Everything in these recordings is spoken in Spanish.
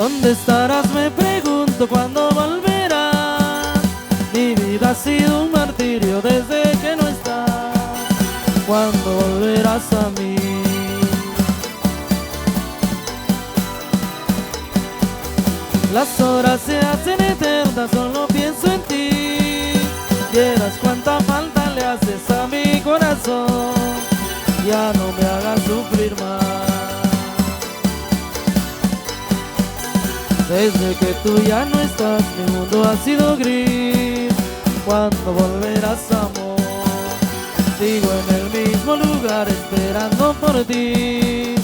¿Dónde estarás? Me pregunto cuándo volverás. Mi vida ha sido un martirio desde que no estás. ¿Cuándo volverás a mí? Las horas se hacen eternas, solo pienso en ti. Vieras cuánta falta le haces a mi corazón. Ya no me hagas sufrir más. Desde que tú ya no estás, mi mundo ha sido gris. ¿Cuándo volverás, amor? Sigo en el mismo lugar esperando por ti,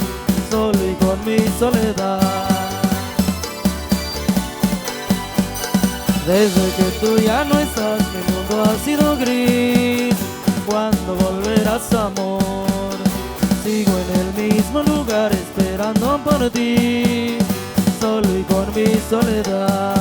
solo y con mi soledad. Desde que tú ya no estás, mi mundo ha sido gris. ¿Cuándo volverás, amor? Sigo en el mismo lugar esperando por ti, solo y con mi soledad.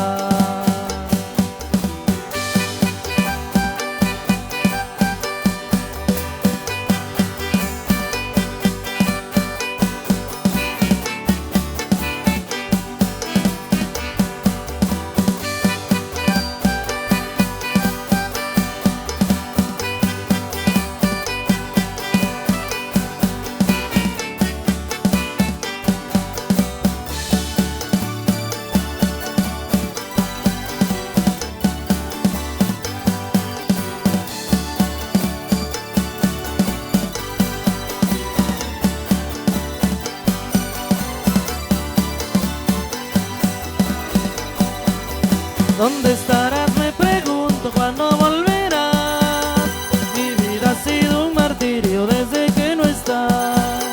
¿Dónde estarás? Me pregunto cuándo volverás. Mi vida ha sido un martirio desde que no estás.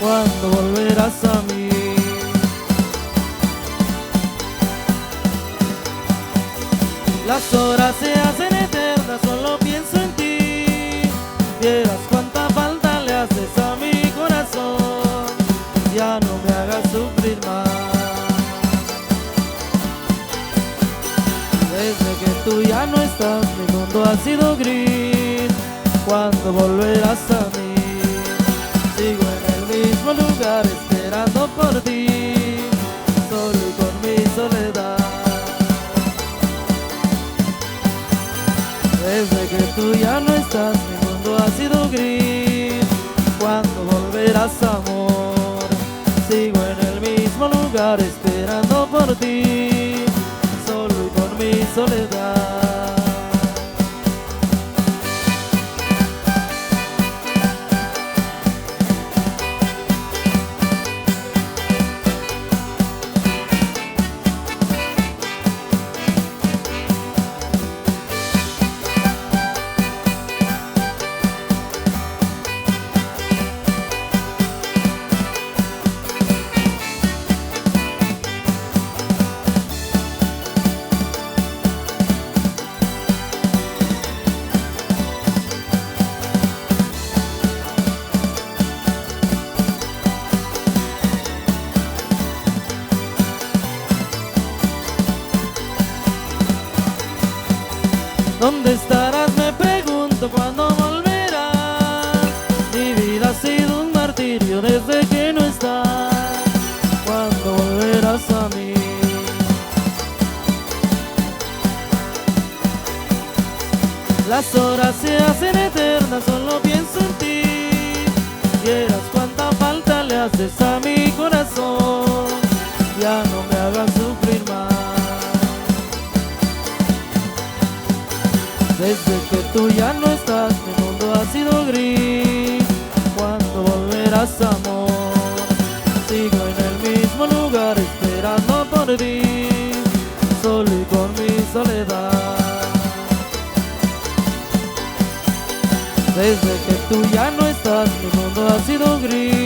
¿Cuándo volverás a mí? Las horas se hacen eternas, solo pienso en ti. Vieras cuánta falta le haces a mi corazón. Ya no me hagas sufrir más. Desde que tú ya no estás, mi mundo ha sido gris. ¿Cuándo volverás a mí? Sigo en el mismo lugar esperando por ti, solo y con mi soledad. Desde que tú ya no estás, mi mundo ha sido gris. ¿Cuándo volverás, amor? Sigo en el mismo lugar esperando por ti, solo y con mi soledad. ¿Dónde estarás? Me pregunto cuándo volverás. Mi vida ha sido un martirio desde que no estás. ¿Cuándo volverás a mí? Las horas se hacen eternas, solo pienso en ti. Vieras cuánta falta le haces a mi corazón. Ya no me hagas sufrir más. Desde que tú ya no estás, mi mundo ha sido gris. ¿Cuándo volverás, amor? Sigo en el mismo lugar esperando por ti, solo y con mi soledad. Desde que tú ya no estás, mi mundo ha sido gris.